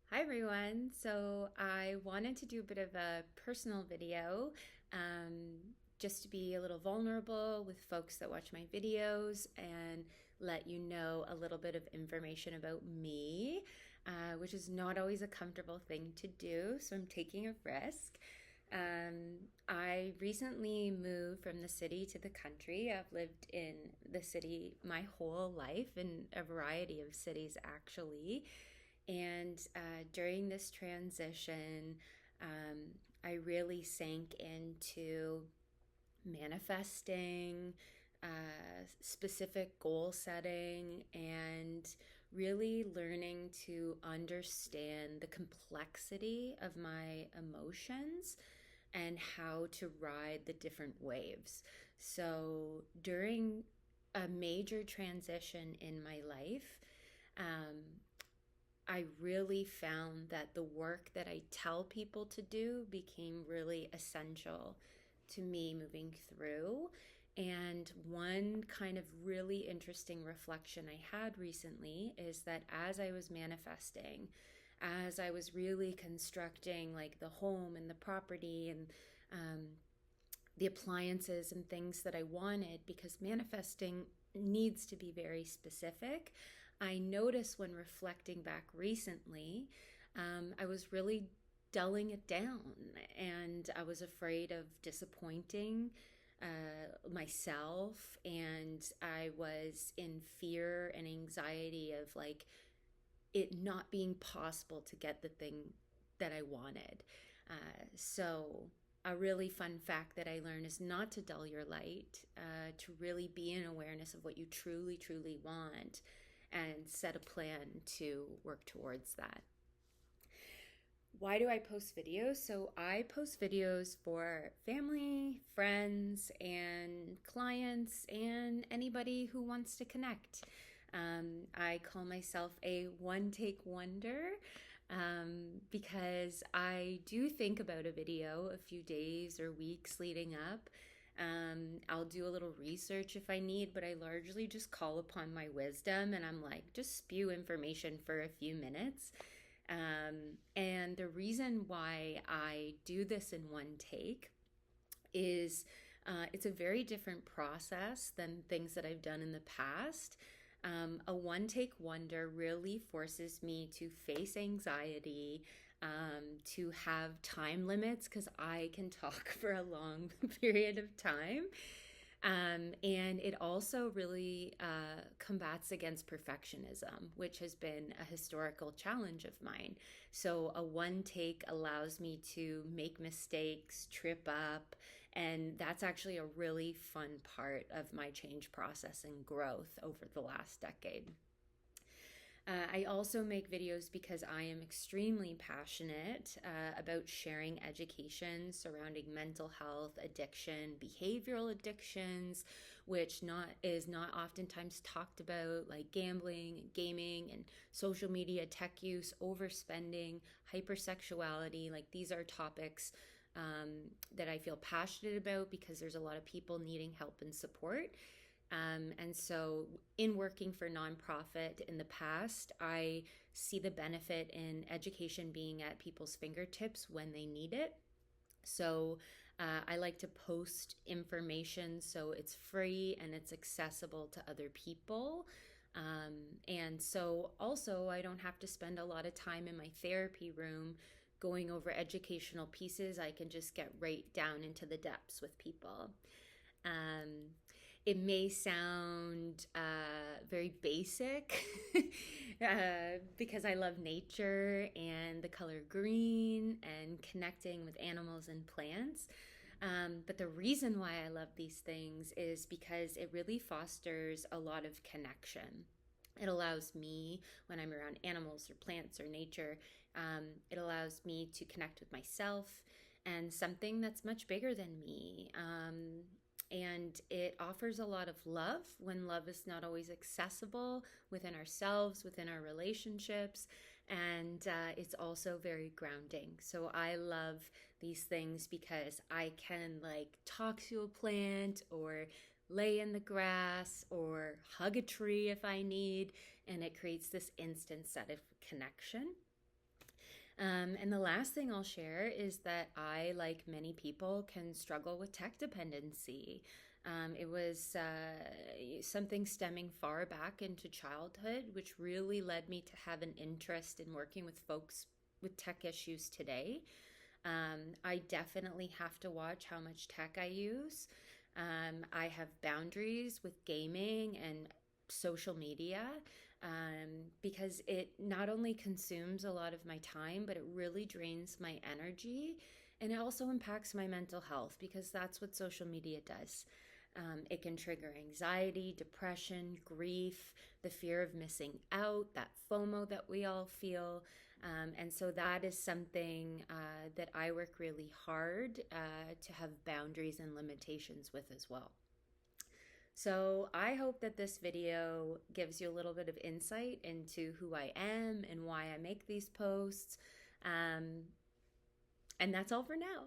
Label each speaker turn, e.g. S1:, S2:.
S1: Hi everyone. So I wanted to do a bit of a personal video, just to be a little vulnerable with folks that watch my videos and let you know a little bit of information about me, which is not always a comfortable thing to do. So I'm taking a risk. I recently moved from the city to the country. I've lived in the city my whole life in a variety of cities, actually. And during this transition, I really sank into manifesting, specific goal setting, and really learning to understand the complexity of my emotions and how to ride the different waves. So, during a major transition in my life, um, I really found that the work that I tell people to do became really essential to me moving through. And one kind of really interesting reflection I had recently is that as I was manifesting, as I was really constructing like the home and the property and um, the appliances and things that I wanted, because manifesting needs to be very specific. I noticed when reflecting back recently, I was really dulling it down and I was afraid of disappointing myself, and I was in fear and anxiety of like it not being possible to get the thing that I wanted. So, a really fun fact that I learned is not to dull your light, to really be in awareness of what you truly, truly want and set a plan to work towards that. Why do I post videos? So I post videos for family, friends, and clients, and anybody who wants to connect. I call myself a one take wonder, because I do think about a video a few days or weeks leading up. I'll do a little research if I need, but I largely just call upon my wisdom and I'm like, just spew information for a few minutes. And the reason why I do this in one take is it's a very different process than things that I've done in the past. A one take wonder really forces me to face anxiety, to have time limits because I can talk for a long period of time. And it also really combats against perfectionism, which has been a historical challenge of mine. So, a one take allows me to make mistakes, trip up, and that's actually a really fun part of my change process and growth over the last decade. I also make videos because I am extremely passionate about sharing education surrounding mental health, addiction, behavioral addictions, which not is not oftentimes talked about, like gambling, gaming, and social media, tech use, overspending, hypersexuality. Like these are topics that I feel passionate about because there's a lot of people needing help and support. And so, in working for nonprofit in the past, I see the benefit in education being at people's fingertips when they need it. So, I like to post information so it's free and it's accessible to other people. And so, also, I don't have to spend a lot of time in my therapy room going over educational pieces. I can just get right down into the depths with people. Um, it may sound very basic because I love nature and the color green and connecting with animals and plants. But the reason why I love these things is because it really fosters a lot of connection. It allows me, when I'm around animals or plants or nature, it allows me to connect with myself and something that's much bigger than me. And it offers a lot of love when love is not always accessible within ourselves, within our relationships. And it's also very grounding. So I love these things because I can like talk to a plant or lay in the grass or hug a tree if I need. And it creates this instant set of connection. And the last thing I'll share is that I, like many people, can struggle with tech dependency. It was something stemming far back into childhood, which really led me to have an interest in working with folks with tech issues today. I definitely have to watch how much tech I use. I have boundaries with gaming and social media because it not only consumes a lot of my time, but it really drains my energy. And it also impacts my mental health because that's what social media does. It can trigger anxiety, depression, grief, the fear of missing out, that FOMO that we all feel. And so that is something that I work really hard to have boundaries and limitations with as well. So I hope that this video gives you a little bit of insight into who I am and why I make these posts. And that's all for now.